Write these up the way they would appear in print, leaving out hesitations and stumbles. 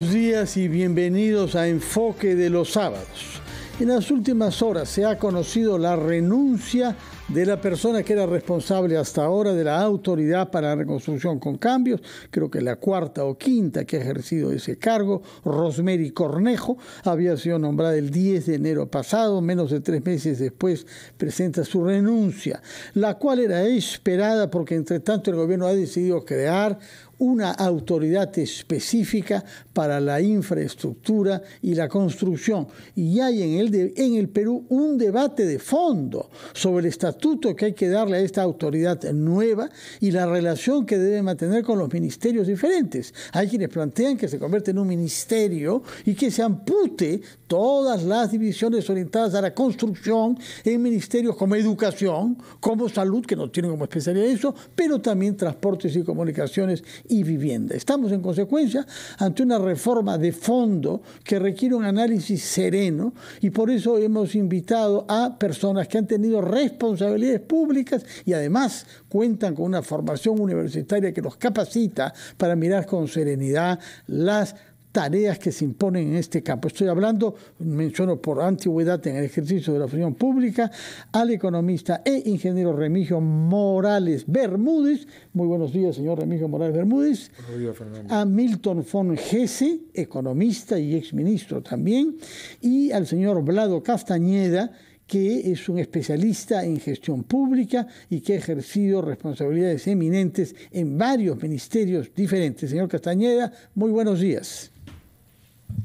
Buenos días y bienvenidos a Enfoque de los Sábados. En las últimas horas se ha conocido la renuncia de la persona que era responsable hasta ahora de la Autoridad para la Reconstrucción con Cambios, creo que la cuarta o quinta que ha ejercido ese cargo. Rosemary Cornejo había sido nombrada el 10 de enero pasado, menos de 3 meses después presenta su renuncia, la cual era esperada porque entre tanto el gobierno ha decidido crear una autoridad específica para la infraestructura y la construcción. Y hay en el Perú un debate de fondo sobre el estatuto que hay que darle a esta autoridad nueva y la relación que debe mantener con los ministerios diferentes. Hay quienes plantean que se convierte en un ministerio y que se ampute todas las divisiones orientadas a la construcción en ministerios como educación, como salud, que no tienen como especialidad eso, pero también transportes y comunicaciones y vivienda. Estamos en consecuencia ante una reforma de fondo que requiere un análisis sereno y por eso hemos invitado a personas que han tenido responsabilidades públicas y además cuentan con una formación universitaria que los capacita para mirar con serenidad las tareas que se imponen en este campo. Estoy hablando, menciono por antigüedad en el ejercicio de la función pública, al economista e ingeniero Remigio Morales Bermúdez. Muy buenos días, señor Remigio Morales Bermúdez. Buenos días, Fernando. A Milton von Hesse, economista y exministro también, y al señor Vlado Castañeda, que es un especialista en gestión pública y que ha ejercido responsabilidades eminentes en varios ministerios diferentes. Señor Castañeda, muy buenos días.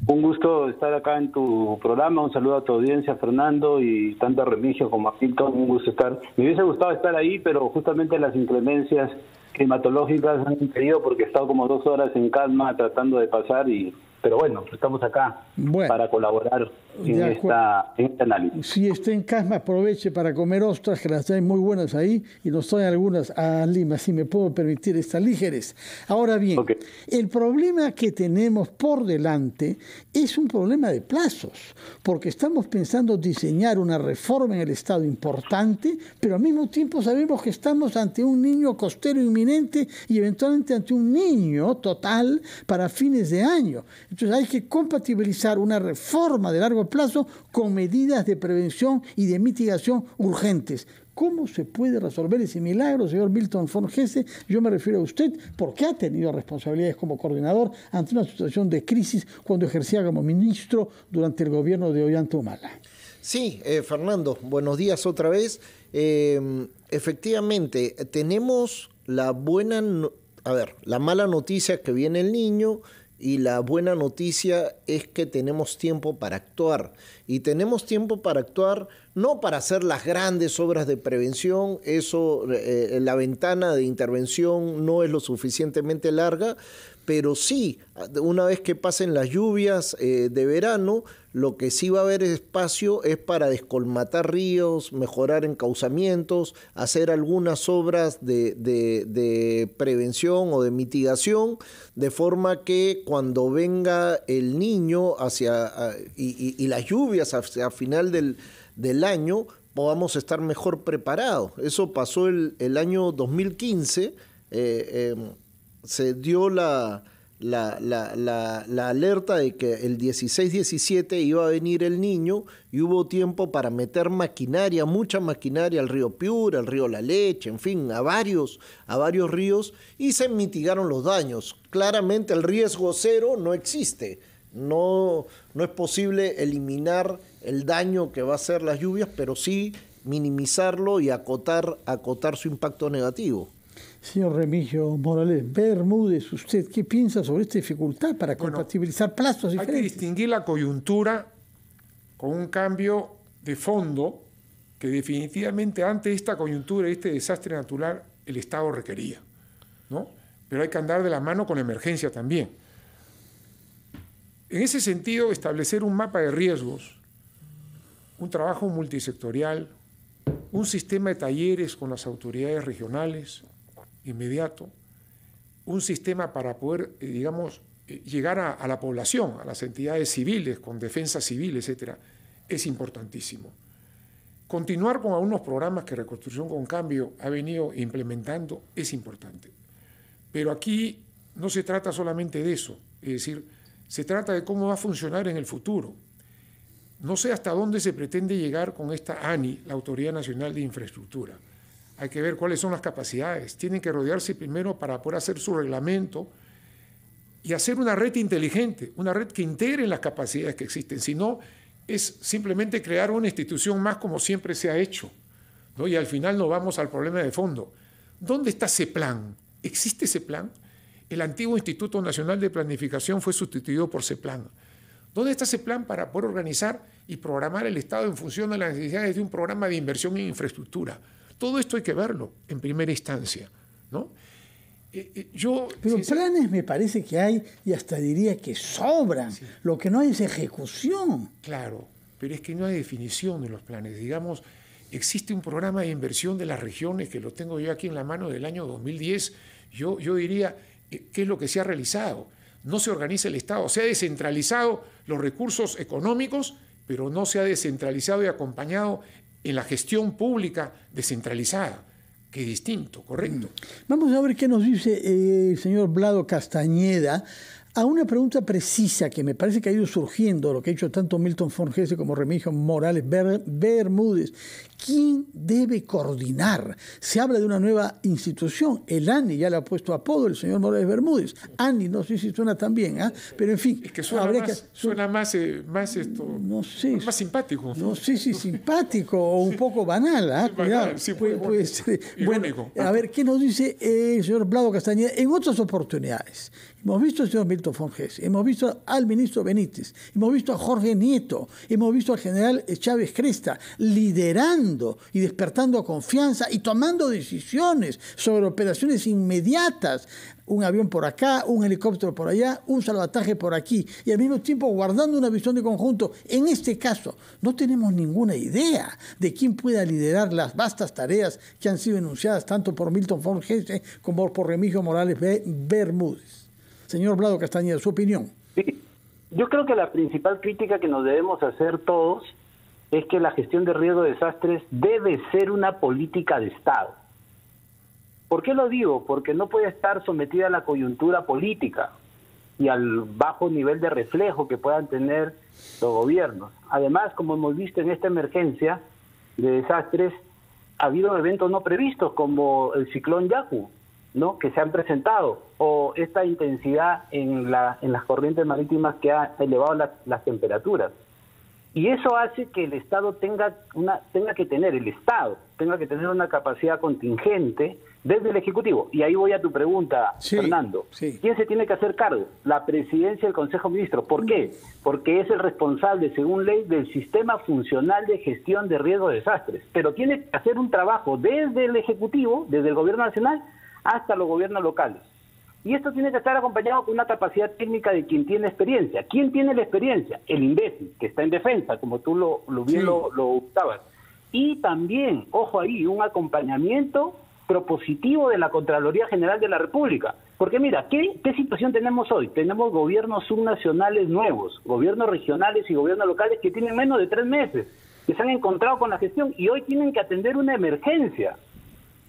Un gusto estar acá en tu programa, un saludo a tu audiencia, Fernando, y tanto a Remigio como a Milton, un gusto estar. Me hubiese gustado estar ahí, pero justamente las inclemencias climatológicas han impedido porque he estado como 2 horas en calma tratando de pasar pero bueno, estamos acá para colaborar en este análisis. Si está en Casma, aproveche para comer ostras, que las hay muy buenas ahí, y nos traen algunas a Lima, si me puedo permitir estas ligeres. Ahora bien, el problema que tenemos por delante es un problema de plazos, porque estamos pensando diseñar una reforma en el Estado importante, pero al mismo tiempo sabemos que estamos ante un niño costero inminente y eventualmente ante un niño total para fines de año. Entonces hay que compatibilizar una reforma de largo plazo con medidas de prevención y de mitigación urgentes. ¿Cómo se puede resolver ese milagro, señor Milton von Hesse? Yo me refiero a usted porque ha tenido responsabilidades como coordinador ante una situación de crisis cuando ejercía como ministro durante el gobierno de Ollanta Humala. Sí, Fernando, buenos días otra vez. Efectivamente, tenemos la mala noticia que viene el niño. Y la buena noticia es que tenemos tiempo para actuar. Y tenemos tiempo para actuar no para hacer las grandes obras de prevención, eso, la ventana de intervención no es lo suficientemente larga, pero sí, una vez que pasen las lluvias de verano, lo que sí va a haber espacio es para descolmatar ríos, mejorar encauzamientos, hacer algunas obras de prevención o de mitigación, de forma que cuando venga el niño y las lluvias hacia final del año, podamos estar mejor preparados. Eso pasó el año 2015, se dio la alerta de que el 16-17 iba a venir el niño y hubo tiempo para meter maquinaria, mucha maquinaria al río Piura, al río La Leche, en fin, a varios ríos, y se mitigaron los daños. Claramente el riesgo cero no existe, no es posible eliminar el daño que va a hacer las lluvias, pero sí minimizarlo y acotar su impacto negativo. Señor Remigio Morales Bermúdez, ¿usted qué piensa sobre esta dificultad para compatibilizar plazos diferentes? Hay que distinguir la coyuntura con un cambio de fondo que definitivamente ante esta coyuntura, este desastre natural, el Estado requería, ¿no? Pero hay que andar de la mano con la emergencia también. En ese sentido, establecer un mapa de riesgos, un trabajo multisectorial, un sistema de talleres con las autoridades regionales, inmediato, un sistema para poder, llegar a la población, a las entidades civiles, con defensa civil, etcétera, es importantísimo. Continuar con algunos programas que Reconstrucción con Cambio ha venido implementando es importante. Pero aquí no se trata solamente de eso, es decir, Se trata de cómo va a funcionar en el futuro. No sé hasta dónde se pretende llegar con esta ANI, la Autoridad Nacional de Infraestructura. Hay que ver cuáles son las capacidades. Tienen que rodearse primero para poder hacer su reglamento y hacer una red inteligente, una red que integre las capacidades que existen. Si no, es simplemente crear una institución más como siempre se ha hecho, ¿no? Y al final nos vamos al problema de fondo. ¿Dónde está ese plan? ¿Existe ese plan? El antiguo Instituto Nacional de Planificación fue sustituido por CEPLAN. ¿Dónde está ese plan para poder organizar y programar el Estado en función de las necesidades de un programa de inversión en infraestructura? Todo esto hay que verlo en primera instancia, ¿no? Pero planes me parece que hay, y hasta diría que sobran. Sí. Lo que no hay es ejecución. Claro, pero es que no hay definición de los planes. Digamos, existe un programa de inversión de las regiones, que lo tengo yo aquí en la mano, del año 2010. Yo diría, ¿qué es lo que se ha realizado? No se organiza el Estado, se ha descentralizado los recursos económicos, pero no se ha descentralizado y acompañado en la gestión pública descentralizada, que es distinto, correcto. Vamos a ver qué nos dice el señor Vlado Castañeda a una pregunta precisa que me parece que ha ido surgiendo, lo que ha hecho tanto Milton Forgese como Remigio Morales Bermúdez. ¿Quién debe coordinar? Se habla de una nueva institución, el ANI, ya le ha puesto apodo el señor Morales Bermúdez. ANI, no sé si suena tan bien, ¿eh? Pero en fin. Es que suena más simpático. No sé si simpático o un poco banal, ¿eh? Banal, sí, puede ser. Bueno, a ver, ¿qué nos dice el señor Vlado Castañeda? En otras oportunidades, hemos visto al señor Milton Forgese, hemos visto al ministro Benítez, hemos visto a Jorge Nieto, hemos visto al general Chávez Cresta liderando y despertando confianza y tomando decisiones sobre operaciones inmediatas. Un avión por acá, un helicóptero por allá, un salvataje por aquí, y al mismo tiempo guardando una visión de conjunto. En este caso, no tenemos ninguna idea de quién pueda liderar las vastas tareas que han sido enunciadas tanto por Milton Forgese como por Remigio Morales Bermúdez. Señor Vlado Castañeda, su opinión. Sí. Yo creo que la principal crítica que nos debemos hacer todos es que la gestión de riesgo de desastres debe ser una política de Estado. ¿Por qué lo digo? Porque no puede estar sometida a la coyuntura política y al bajo nivel de reflejo que puedan tener los gobiernos. Además, como hemos visto en esta emergencia de desastres, ha habido eventos no previstos como el ciclón Yaku, ¿no?, que se han presentado, o esta intensidad en las corrientes marítimas que ha elevado las temperaturas. Y eso hace que el Estado tenga que tener una capacidad contingente desde el Ejecutivo. Y ahí voy a tu pregunta, sí, Fernando. Sí. ¿Quién se tiene que hacer cargo? La Presidencia del Consejo de Ministros. ¿Por qué? Porque es el responsable, según ley, del Sistema Funcional de Gestión de Riesgo de Desastres. Pero tiene que hacer un trabajo desde el Ejecutivo, desde el Gobierno Nacional, hasta los gobiernos locales. Y esto tiene que estar acompañado con una capacidad técnica de quien tiene experiencia. ¿Quién tiene la experiencia? El INDECI, que está en defensa, como tú lo gustabas. Y también, ojo ahí, un acompañamiento propositivo de la Contraloría General de la República. Porque mira, ¿qué situación tenemos hoy? Tenemos gobiernos subnacionales nuevos, gobiernos regionales y gobiernos locales que tienen menos de 3 meses, que se han encontrado con la gestión y hoy tienen que atender una emergencia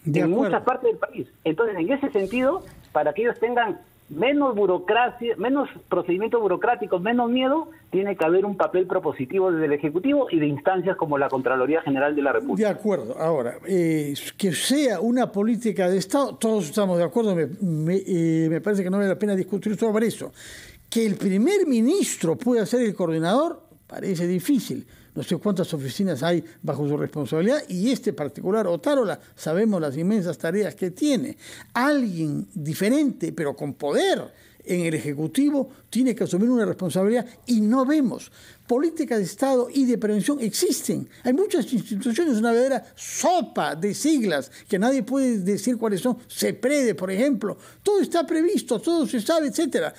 en muchas partes del país. Entonces, en ese sentido, para que ellos tengan menos burocracia, menos procedimientos burocráticos, menos miedo, tiene que haber un papel propositivo desde el Ejecutivo y de instancias como la Contraloría General de la República. De acuerdo. Ahora, que sea una política de Estado, todos estamos de acuerdo, me parece que no vale la pena discutir sobre eso. Que el primer ministro pueda ser el coordinador, parece difícil. No sé cuántas oficinas hay bajo su responsabilidad y este particular, Otárola, sabemos las inmensas tareas que tiene. Alguien diferente, pero con poder en el Ejecutivo, tiene que asumir una responsabilidad y no vemos. Políticas de Estado y de prevención existen. Hay muchas instituciones, una verdadera sopa de siglas que nadie puede decir cuáles son. CEPREDE, por ejemplo. Todo está previsto, todo se sabe, etcétera.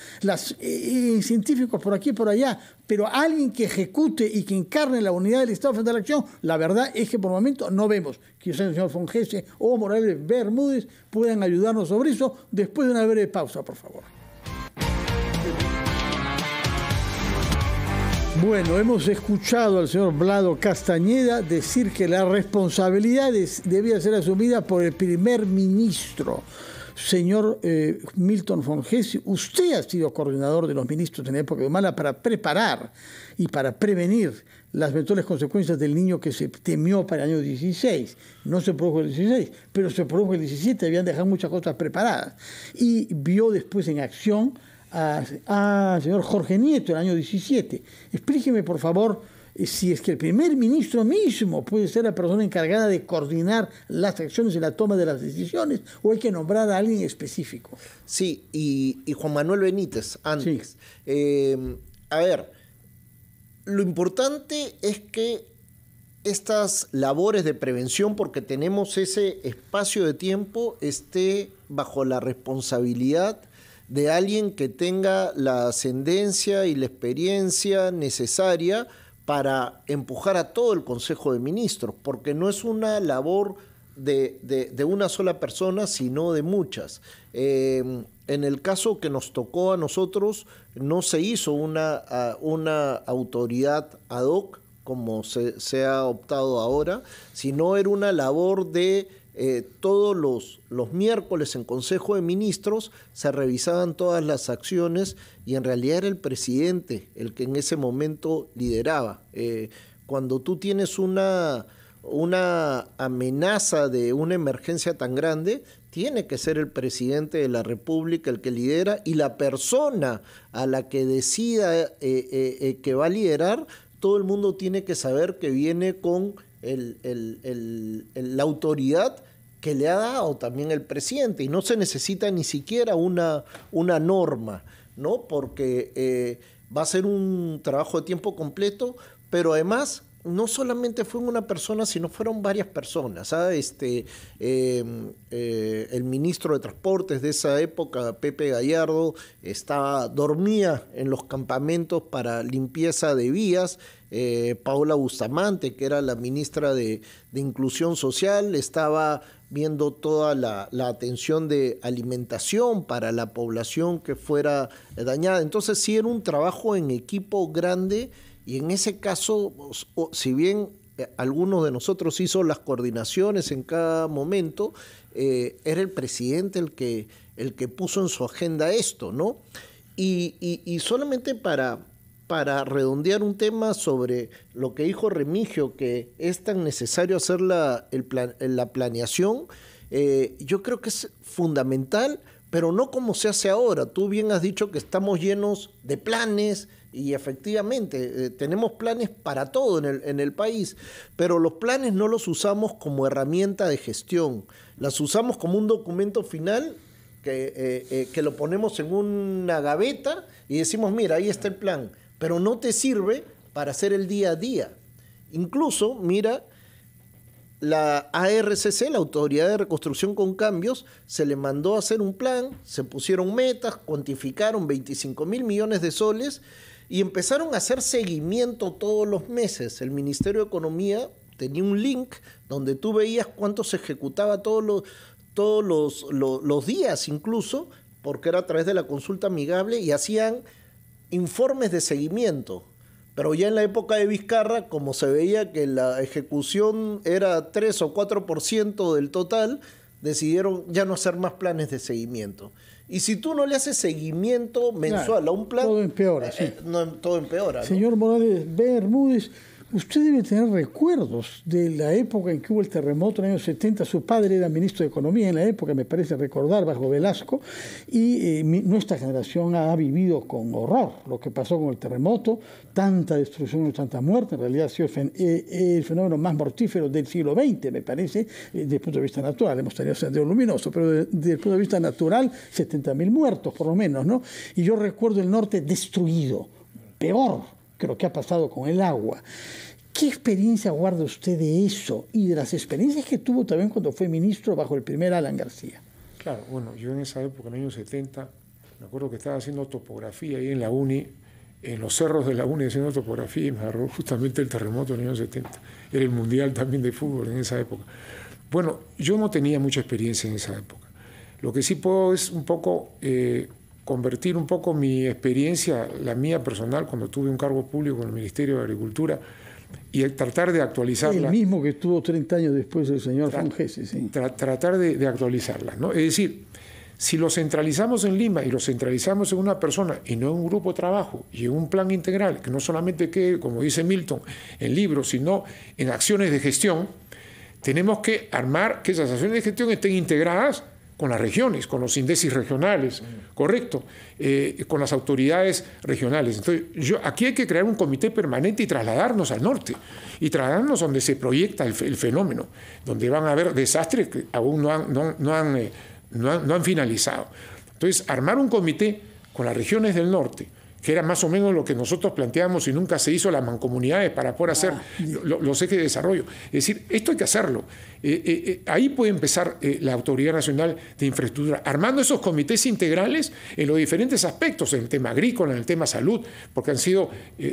Científicos por aquí y por allá. Pero alguien que ejecute y que encarne la unidad del Estado frente a la acción, la verdad es que por el momento no vemos. Quizás el señor Forgese o Morales Bermúdez puedan ayudarnos sobre eso después de una breve pausa, por favor. Bueno, hemos escuchado al señor Vlado Castañeda decir que la responsabilidad debía ser asumida por el primer ministro. Señor Milton von Hesse, usted ha sido coordinador de los ministros en la época de Humala para preparar y para prevenir las eventuales consecuencias del niño que se temió para el año 16. No se produjo el 16, pero se produjo el 17, habían dejado muchas cosas preparadas. Y vio después en acción al señor Jorge Nieto en el año 17. Explíqueme, por favor, si es que el primer ministro mismo puede ser la persona encargada de coordinar las acciones y la toma de las decisiones, o hay que nombrar a alguien específico. Sí, y Juan Manuel Benítez, antes. Sí. A ver, lo importante es que estas labores de prevención, porque tenemos ese espacio de tiempo, esté bajo la responsabilidad de alguien que tenga la ascendencia y la experiencia necesaria para empujar a todo el Consejo de Ministros, porque no es una labor de una sola persona, sino de muchas. En el caso que nos tocó a nosotros, no se hizo una autoridad ad hoc, como se ha optado ahora, sino era una labor de todos los miércoles en Consejo de Ministros se revisaban todas las acciones y en realidad era el presidente el que en ese momento lideraba. Cuando tú tienes una amenaza de una emergencia tan grande, tiene que ser el presidente de la República el que lidera, y la persona a la que decida que va a liderar, todo el mundo tiene que saber que viene con la autoridad que le ha dado también el presidente, y no se necesita ni siquiera una norma, ¿no? Porque va a ser un trabajo de tiempo completo, pero además no solamente fue una persona, sino fueron varias personas, ¿sabes? El ministro de Transportes de esa época, Pepe Gallardo, dormía en los campamentos para limpieza de vías. Paola Bustamante, que era la ministra de Inclusión Social, estaba viendo toda la atención de alimentación para la población que fuera dañada. Entonces sí era un trabajo en equipo grande, y en ese caso, si bien algunos de nosotros hizo las coordinaciones en cada momento, era el presidente el que puso en su agenda esto, ¿no? Y solamente para redondear un tema sobre lo que dijo Remigio, que es tan necesario hacer la planeación, yo creo que es fundamental, pero no como se hace ahora. Tú bien has dicho que estamos llenos de planes, y efectivamente tenemos planes para todo en el país, pero los planes no los usamos como herramienta de gestión, las usamos como un documento final que lo ponemos en una gaveta y decimos, mira, ahí está el plan, pero no te sirve para hacer el día a día. Incluso, mira, la ARCC, la Autoridad de Reconstrucción con Cambios, se le mandó a hacer un plan, se pusieron metas, cuantificaron 25.000 millones de soles y empezaron a hacer seguimiento todos los meses. El Ministerio de Economía tenía un link donde tú veías cuánto se ejecutaba todos los días, incluso, porque era a través de la consulta amigable, y hacían informes de seguimiento. Pero ya en la época de Vizcarra, como se veía que la ejecución era 3 o 4% del total, decidieron ya no hacer más planes de seguimiento. Y si tú no le haces seguimiento mensual a un plan, todo empeora, sí. Todo empeora, ¿no? Señor Morales Bermúdez, usted debe tener recuerdos de la época en que hubo el terremoto en el año 70. Su padre era ministro de Economía en la época, me parece recordar, bajo Velasco, y nuestra generación ha vivido con horror lo que pasó con el terremoto, tanta destrucción y tanta muerte. En realidad ha sido el fenómeno más mortífero del siglo XX, me parece, desde el punto de vista natural. Hemos tenido Sendero Luminoso, pero desde el punto de vista natural, 70.000 muertos por lo menos, ¿no? Y yo recuerdo el norte destruido, peor que lo que ha pasado con el agua. ¿Qué experiencia guarda usted de eso y de las experiencias que tuvo también cuando fue ministro bajo el primer Alan García? Claro, bueno, yo en esa época, en los años 70, me acuerdo que estaba haciendo topografía ahí en la UNI, en los cerros de la UNI haciendo topografía, y me agarró justamente el terremoto en los años 70. Era el mundial también de fútbol en esa época. Bueno, yo no tenía mucha experiencia en esa época. Lo que sí puedo es un poco convertir un poco mi experiencia, la mía personal, cuando tuve un cargo público en el Ministerio de Agricultura, y tratar de actualizarla. El mismo que estuvo 30 años después del señor von Hesse, sí. Tratar de actualizarla, ¿no? Es decir, Si lo centralizamos en Lima y lo centralizamos en una persona y no en un grupo de trabajo y en un plan integral, que no solamente quede, como dice Milton, en libros, sino en acciones de gestión, tenemos que armar que esas acciones de gestión estén integradas con las regiones, con los índices regionales, correcto, con las autoridades regionales. Entonces, aquí hay que crear un comité permanente y trasladarnos al norte, y trasladarnos donde se proyecta el fenómeno, donde van a haber desastres que aún no han finalizado. Entonces, armar un comité con las regiones del norte, que era más o menos lo que nosotros planteamos y nunca se hizo las mancomunidades para poder hacer los ejes de desarrollo. Es decir, esto hay que hacerlo. Ahí puede empezar la Autoridad Nacional de Infraestructura, armando esos comités integrales en los diferentes aspectos, en el tema agrícola, en el tema salud, porque han sido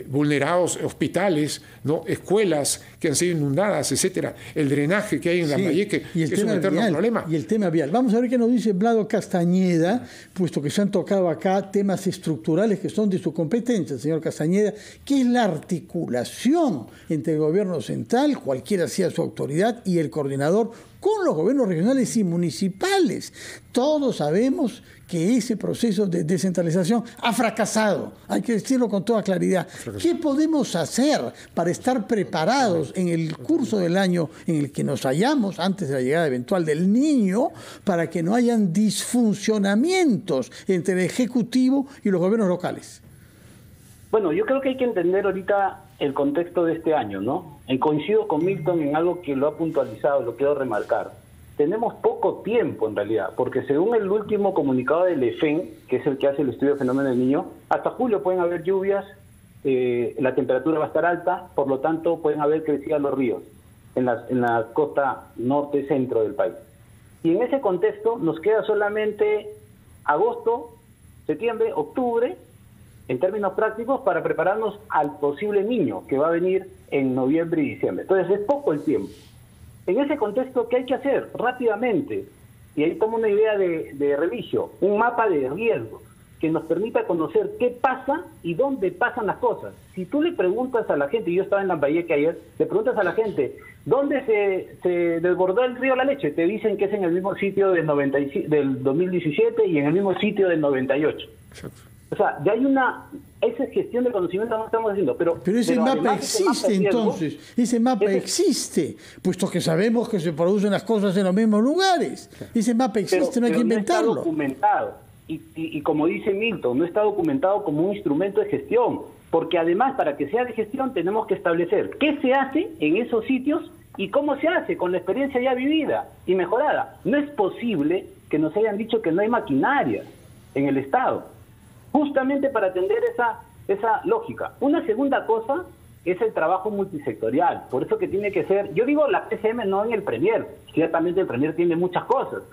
vulnerados hospitales, ¿no? Escuelas que han sido inundadas, etcétera, el drenaje que hay en Lambayeque, y el que es un eterno vial, problema. Y el tema vial. Vamos a ver qué nos dice Vlado Castañeda, puesto que se han tocado acá temas estructurales que son de su competencia, señor Castañeda, que es la articulación entre el gobierno central, cualquiera sea su autoridad, y el coordinador con los gobiernos regionales y municipales. Todos sabemos que ese proceso de descentralización ha fracasado, hay que decirlo con toda claridad. ¿Qué podemos hacer para estar preparados en el curso del año en el que nos hallamos, antes de la llegada eventual del niño, para que no hayan disfuncionamientos entre el Ejecutivo y los gobiernos locales? Bueno, yo creo que hay que entender ahorita el contexto de este año, ¿no? Y coincido con Milton en algo que lo ha puntualizado, lo quiero remarcar. Tenemos poco tiempo en realidad, porque según el último comunicado del EFEN, que es el que hace el estudio de fenómeno del niño, hasta julio pueden haber lluvias, la temperatura va a estar alta, por lo tanto pueden haber crecido los ríos en la costa norte-centro del país. Y en ese contexto nos queda solamente agosto, septiembre, octubre, en términos prácticos, para prepararnos al posible niño que va a venir en noviembre y diciembre. Entonces es poco el tiempo. En ese contexto, ¿qué hay que hacer? Rápidamente, y ahí tomo una idea de Remigio, un mapa de riesgos que nos permita conocer qué pasa y dónde pasan las cosas. Si tú le preguntas a la gente, y yo estaba en Lambayeque ayer, le preguntas a la gente, ¿dónde se desbordó el río La Leche? Te dicen que es en el mismo sitio del 2017 y en el mismo sitio del 98. Exacto. O sea, ya hay esa gestión de conocimiento que no estamos haciendo. Pero ese mapa existe entonces, ese mapa existe, puesto que sabemos que se producen las cosas en los mismos lugares. Ese mapa existe, no hay que inventarlo. No está documentado. Y como dice Milton, no está documentado como un instrumento de gestión. Porque además, para que sea de gestión, tenemos que establecer qué se hace en esos sitios y cómo se hace con la experiencia ya vivida y mejorada. No es posible que nos hayan dicho que no hay maquinaria en el Estado, justamente para atender esa lógica. Una segunda cosa es el trabajo multisectorial, por eso que tiene que ser, yo digo la PCM no en el Premier, ciertamente el Premier tiene muchas cosas.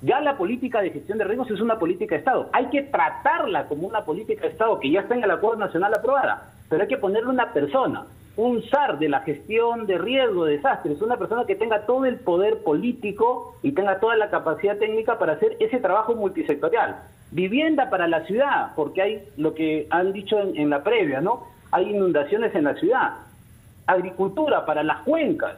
Ya la política de gestión de riesgos es una política de Estado, hay que tratarla como una política de Estado que ya está en el Acuerdo Nacional aprobada, pero hay que ponerle una persona, un SAR de la gestión de riesgo, de desastres, una persona que tenga todo el poder político y tenga toda la capacidad técnica para hacer ese trabajo multisectorial. Vivienda para la ciudad, porque hay lo que han dicho en la previa, ¿no? Hay inundaciones en la ciudad. Agricultura para las cuencas.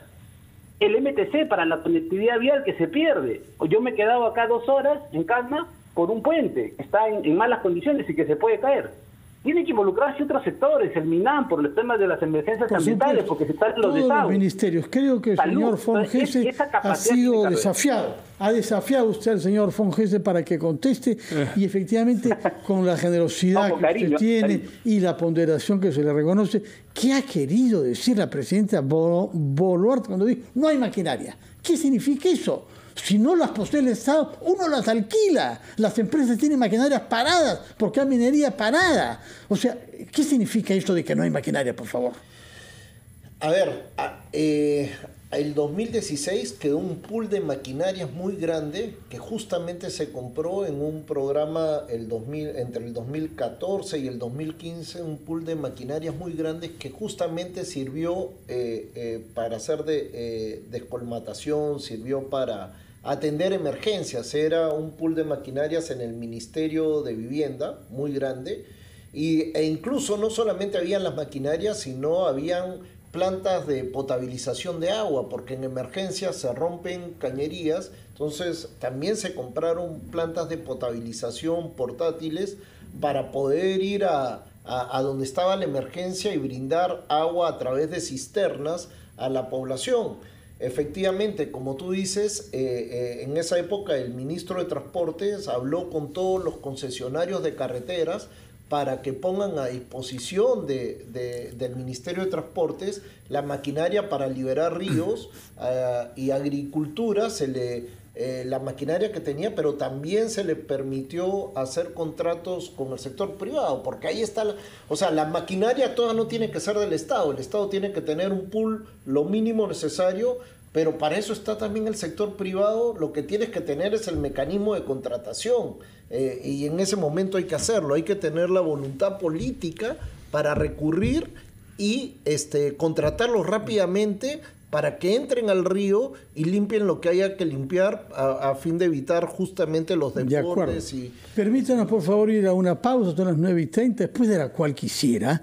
El MTC para la conectividad vial que se pierde. Yo me he quedado acá 2 horas en calma por un puente que está en malas condiciones y que se puede caer. Tienen que involucrarse otros sectores, el MINAM, por los temas de las emergencias ambientales, porque se están los desagües. Los ministerios. Creo que el señor Fongese ha sido desafiado. Ha desafiado usted al señor Fongese para que conteste y efectivamente con la generosidad que usted tiene y la ponderación que se le reconoce, ¿qué ha querido decir la presidenta Boluarte cuando dijo no hay maquinaria? ¿Qué significa eso? Si no las posee el Estado, uno las alquila. Las empresas tienen maquinarias paradas porque hay minería parada. O sea, ¿qué significa esto de que no hay maquinaria, por favor? A ver, el 2016 quedó un pool de maquinarias muy grande que justamente se compró en un programa entre el 2014 y el 2015, un pool de maquinarias muy grandes que justamente sirvió para hacer descolmatación, sirvió para atender emergencias. Era un pool de maquinarias en el Ministerio de Vivienda muy grande e incluso no solamente habían las maquinarias, sino habían plantas de potabilización de agua, porque en emergencia se rompen cañerías, entonces también se compraron plantas de potabilización portátiles para poder ir a donde estaba la emergencia y brindar agua a través de cisternas a la población. Efectivamente, como tú dices, en esa época el ministro de Transportes habló con todos los concesionarios de carreteras para que pongan a disposición del Ministerio de Transportes la maquinaria para liberar ríos y agricultura, la maquinaria que tenía, pero también se le permitió hacer contratos con el sector privado, porque ahí está, la maquinaria toda no tiene que ser del Estado, el Estado tiene que tener un pool lo mínimo necesario, pero para eso está también el sector privado. Lo que tienes que tener es el mecanismo de contratación, y en ese momento hay que hacerlo, hay que tener la voluntad política para recurrir y contratarlos rápidamente para que entren al río y limpien lo que haya que limpiar a fin de evitar justamente los desbordes. Permítanos, por favor, ir a una pausa, son las 9:30, después de la cual quisiera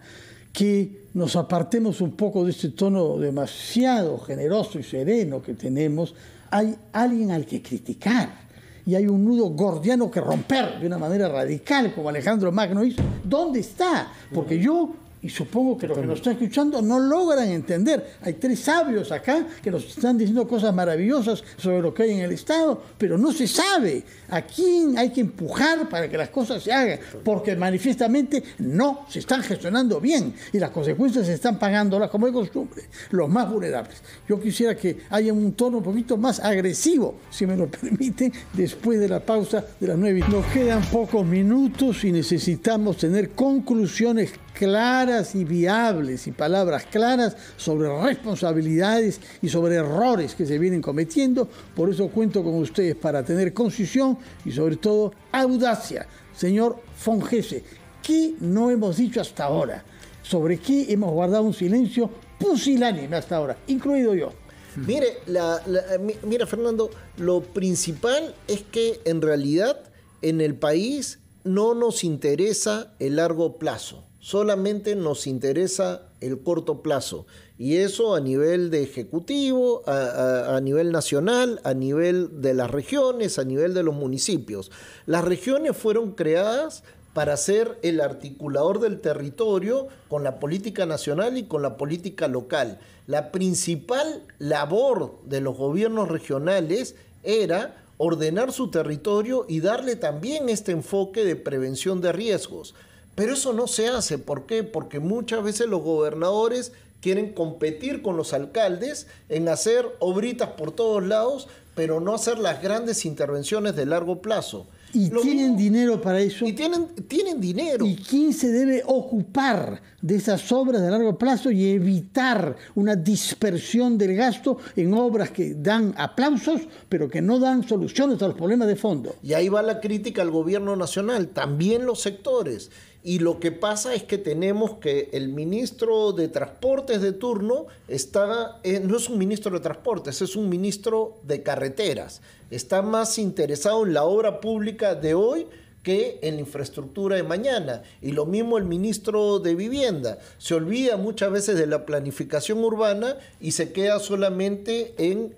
que nos apartemos un poco de este tono demasiado generoso y sereno que tenemos. Hay alguien al que criticar y hay un nudo gordiano que romper de una manera radical, como Alejandro Magno hizo. ¿Dónde está? Porque yo, y supongo que los que nos están escuchando no logran entender. Hay 3 sabios acá que nos están diciendo cosas maravillosas sobre lo que hay en el Estado, pero no se sabe a quién hay que empujar para que las cosas se hagan, porque manifiestamente no se están gestionando bien y las consecuencias se están pagándolas como de costumbre, los más vulnerables. Yo quisiera que haya un tono un poquito más agresivo, si me lo permiten, después de la pausa de las 9. Nos quedan pocos minutos y necesitamos tener conclusiones claras y viables y palabras claras sobre responsabilidades y sobre errores que se vienen cometiendo. Por eso cuento con ustedes para tener concisión y sobre todo audacia. Señor Fongese, ¿qué no hemos dicho hasta ahora? ¿Sobre qué hemos guardado un silencio pusilánime hasta ahora, incluido yo? Mira, Fernando, lo principal es que en realidad en el país no nos interesa el largo plazo. Solamente nos interesa el corto plazo, y eso a nivel de ejecutivo, a nivel nacional, a nivel de las regiones, a nivel de los municipios. Las regiones fueron creadas para ser el articulador del territorio con la política nacional y con la política local. La principal labor de los gobiernos regionales era ordenar su territorio y darle también este enfoque de prevención de riesgos. Pero eso no se hace. ¿Por qué? Porque muchas veces los gobernadores quieren competir con los alcaldes en hacer obritas por todos lados, pero no hacer las grandes intervenciones de largo plazo. ¿Y tienen dinero para eso? Y tienen dinero. ¿Y quién se debe ocupar de esas obras de largo plazo y evitar una dispersión del gasto en obras que dan aplausos, pero que no dan soluciones a los problemas de fondo? Y ahí va la crítica al gobierno nacional, también los sectores. Y lo que pasa es que tenemos que el ministro de Transportes de turno no es un ministro de Transportes, es un ministro de Carreteras. Está más interesado en la obra pública de hoy que en la infraestructura de mañana. Y lo mismo el ministro de Vivienda. Se olvida muchas veces de la planificación urbana y se queda solamente en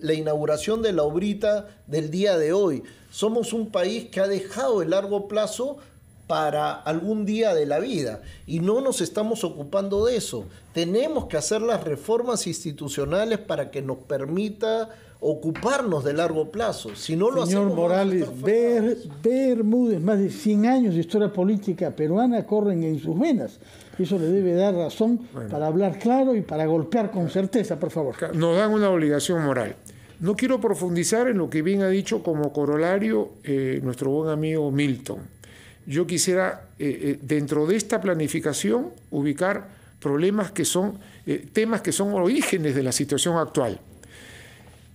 la inauguración de la obrita del día de hoy. Somos un país que ha dejado el largo plazo para algún día de la vida y no nos estamos ocupando de eso. Tenemos que hacer las reformas institucionales para que nos permita ocuparnos de largo plazo. Si no lo hacemos, señor Morales, Bermúdez, más de 100 años de historia política peruana corren en sus venas. Eso le debe dar razón para hablar claro y para golpear con certeza, por favor. Nos dan una obligación moral. No quiero profundizar en lo que bien ha dicho como corolario nuestro buen amigo Milton. Yo quisiera, dentro de esta planificación, ubicar problemas que son, temas que son orígenes de la situación actual.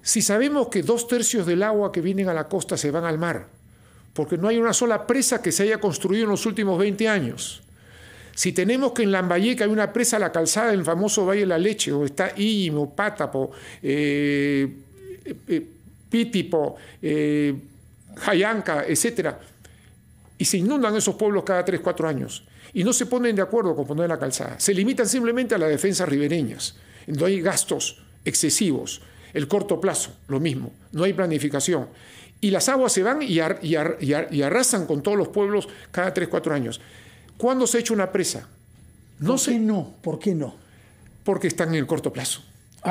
Si sabemos que 2/3 del agua que vienen a la costa se van al mar, porque no hay una sola presa que se haya construido en los últimos 20 años. Si tenemos que en Lambayeque hay una presa a la calzada del famoso Valle de la Leche, o está Íñimo, Pátapo, Pítipo, Jayanca, etcétera, y se inundan esos pueblos cada 3-4 años. y no se ponen de acuerdo con poner la calzada. Se limitan simplemente a las defensas ribereñas. No hay gastos excesivos. El corto plazo, lo mismo. No hay planificación. Y las aguas se van y arrasan con todos los pueblos cada 3, 4 años. ¿Cuándo se ha hecho una presa? No sé. ¿Por qué no? Porque están en el corto plazo.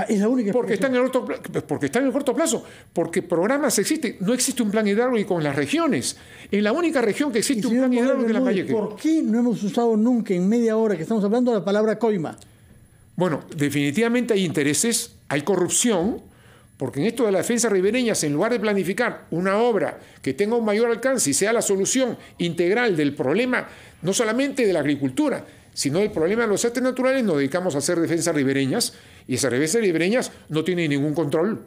Es la única porque están en el corto plazo. Porque programas existen. No existe un plan hidráulico en las regiones. En la única región que existe un plan hidráulico es Lambayeque. ¿Por qué no hemos usado nunca en media hora que estamos hablando la palabra coima? Bueno, definitivamente hay intereses, hay corrupción, porque en esto de la defensa ribereña, en lugar de planificar una obra que tenga un mayor alcance y sea la solución integral del problema, no solamente de la agricultura, sino del problema de los desastres naturales, nos dedicamos a hacer defensas ribereñas, y esas defensas ribereñas no tienen ningún control.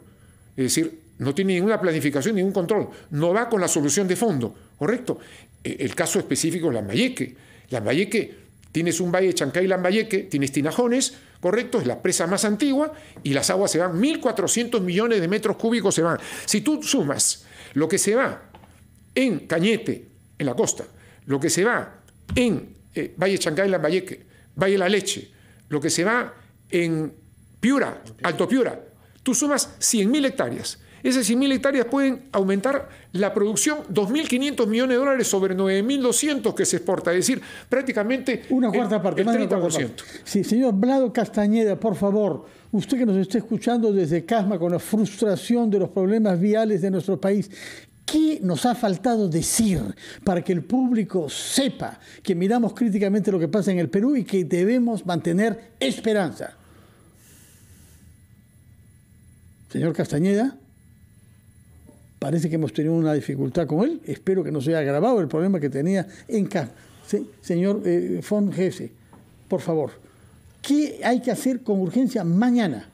Es decir, no tiene ninguna planificación, ningún control. No va con la solución de fondo, ¿correcto? El caso específico es Lambayeque. Lambayeque, tienes un valle de Chancay-Lambayeque, tienes Tinajones, ¿correcto? Es la presa más antigua y las aguas se van, 1.400 millones de metros cúbicos se van. Si tú sumas lo que se va en Cañete, en la costa, lo que se va en Valle Chancay-Lambayeque, Valle La Leche, lo que se va en Piura, Alto Piura, tú sumas 100.000 hectáreas. Esas 100.000 hectáreas pueden aumentar la producción 2.500 millones de dólares sobre 9.200 que se exporta, es decir, prácticamente una cuarta parte, el 30%. Sí, señor Vlado Castañeda, por favor, usted que nos está escuchando desde Casma con la frustración de los problemas viales de nuestro país, ¿qué nos ha faltado decir para que el público sepa que miramos críticamente lo que pasa en el Perú y que debemos mantener esperanza? Señor Castañeda, parece que hemos tenido una dificultad con él. Espero que no se haya agravado el problema que tenía en Casma. Sí, señor von Hesse, por favor, ¿qué hay que hacer con urgencia mañana?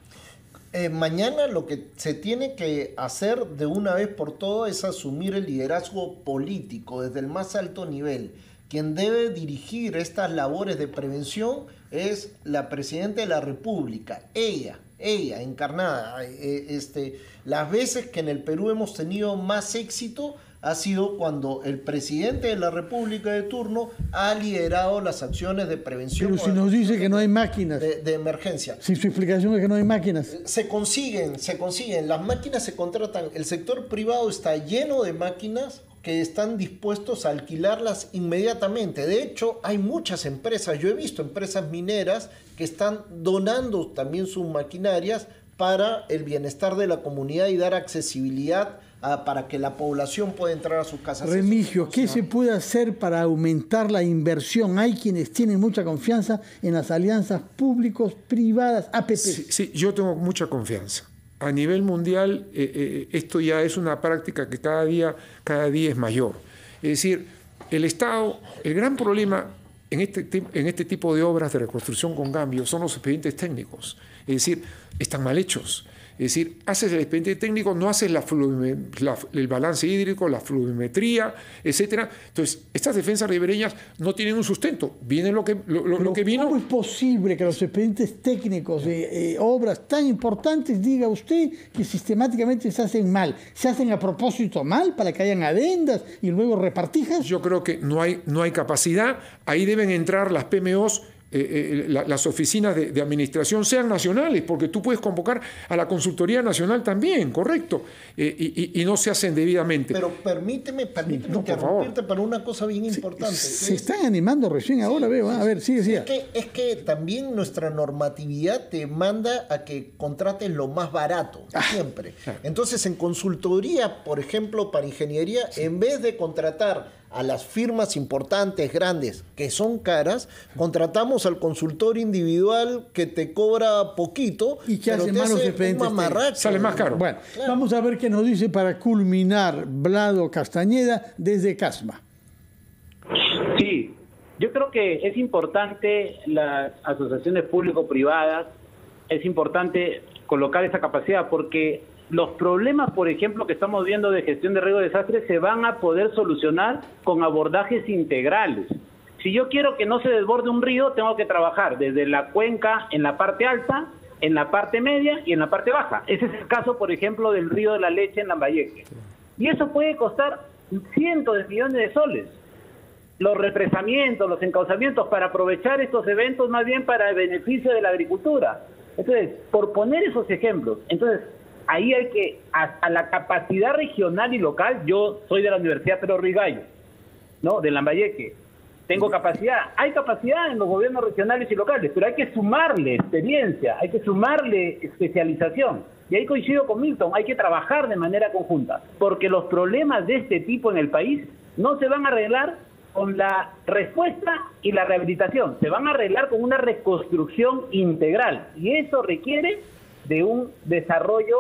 Mañana lo que se tiene que hacer de una vez por todas es asumir el liderazgo político desde el más alto nivel. Quien debe dirigir estas labores de prevención es la Presidenta de la República, ella encarnada. Las veces que en el Perú hemos tenido más éxito ha sido cuando el presidente de la República de turno ha liderado las acciones de prevención. Pero si nos dice que no hay máquinas. De emergencia. Si su explicación es que no hay máquinas. Se consiguen. Las máquinas se contratan. El sector privado está lleno de máquinas que están dispuestos a alquilarlas inmediatamente. De hecho, hay muchas empresas, yo he visto empresas mineras que están donando también sus maquinarias para el bienestar de la comunidad y dar accesibilidad para que la población pueda entrar a sus casas. Remigio, ¿qué se puede hacer para aumentar la inversión? Hay quienes tienen mucha confianza en las alianzas públicos-privadas, APP. Sí, yo tengo mucha confianza. A nivel mundial, esto ya es una práctica que cada día es mayor. Es decir, el Estado, el gran problema en este tipo de obras de reconstrucción con cambio son los expedientes técnicos. Es decir, están mal hechos. Es decir, haces el expediente técnico, no haces el balance hídrico, la fluviometría, etcétera. Entonces, estas defensas ribereñas no tienen un sustento. Viene lo que vino. ¿Cómo es posible que los expedientes técnicos de obras tan importantes, diga usted, que sistemáticamente se hacen mal? ¿Se hacen a propósito mal para que hayan adendas y luego repartijas? Yo creo que no hay capacidad. Ahí deben entrar las PMOs. Las oficinas de administración sean nacionales, porque tú puedes convocar a la consultoría nacional también, correcto, y no se hacen debidamente. Pero permíteme interrumpirte para una cosa bien importante. Se están animando recién ahora, veo. A ver, sigue. Es que también nuestra normatividad te manda a que contrates lo más barato, siempre. Entonces, en consultoría, por ejemplo, para ingeniería, en vez de contratar a las firmas importantes, grandes, que son caras, contratamos al consultor individual que te cobra poquito y que hace malos expedientes. Sale más caro. Bueno, claro. Vamos a ver qué nos dice para culminar Vlado Castañeda desde Casma. Sí, yo creo que es importante las asociaciones público-privadas, es importante colocar esa capacidad porque los problemas, por ejemplo, que estamos viendo de gestión de riesgo de desastres se van a poder solucionar con abordajes integrales. Si yo quiero que no se desborde un río, tengo que trabajar desde la cuenca en la parte alta, en la parte media y en la parte baja. Ese es el caso, por ejemplo, del río de la Leche en Lambayeque. Y eso puede costar cientos de millones de soles. los represamientos, los encauzamientos para aprovechar estos eventos más bien para el beneficio de la agricultura. Entonces, por poner esos ejemplos, entonces ahí hay que, a la capacidad regional y local, yo soy de la Universidad Pedro Ruiz Gallo, ¿no? De Lambayeque. Tengo capacidad, hay capacidad en los gobiernos regionales y locales, pero hay que sumarle experiencia, hay que sumarle especialización. Y ahí coincido con Milton, hay que trabajar de manera conjunta, porque los problemas de este tipo en el país no se van a arreglar con la respuesta y la rehabilitación, se van a arreglar con una reconstrucción integral, y eso requiere de un desarrollo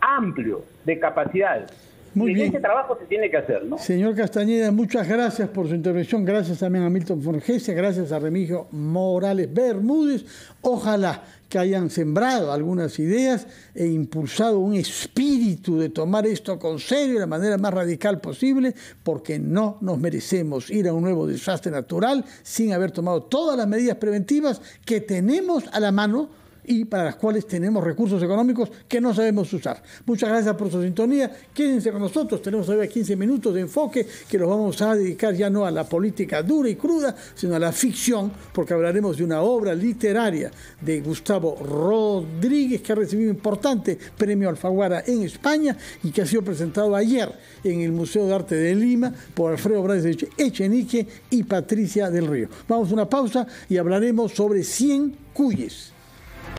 amplio de capacidades. Muy bien. Ese trabajo se tiene que hacer, ¿no? Señor Castañeda, muchas gracias por su intervención. Gracias también a Milton Forgese, gracias a Remigio Morales Bermúdez. Ojalá que hayan sembrado algunas ideas e impulsado un espíritu de tomar esto con serio de la manera más radical posible, porque no nos merecemos ir a un nuevo desastre natural sin haber tomado todas las medidas preventivas que tenemos a la mano y para las cuales tenemos recursos económicos que no sabemos usar. Muchas gracias por su sintonía. Quédense con nosotros. Tenemos todavía 15 minutos de enfoque que los vamos a dedicar ya no a la política dura y cruda, sino a la ficción, porque hablaremos de una obra literaria de Gustavo Rodríguez que ha recibido un importante premio Alfaguara en España y que ha sido presentado ayer en el Museo de Arte de Lima por Alfredo Brais Echenique y Patricia del Río. Vamos a una pausa y hablaremos sobre 100 cuyes.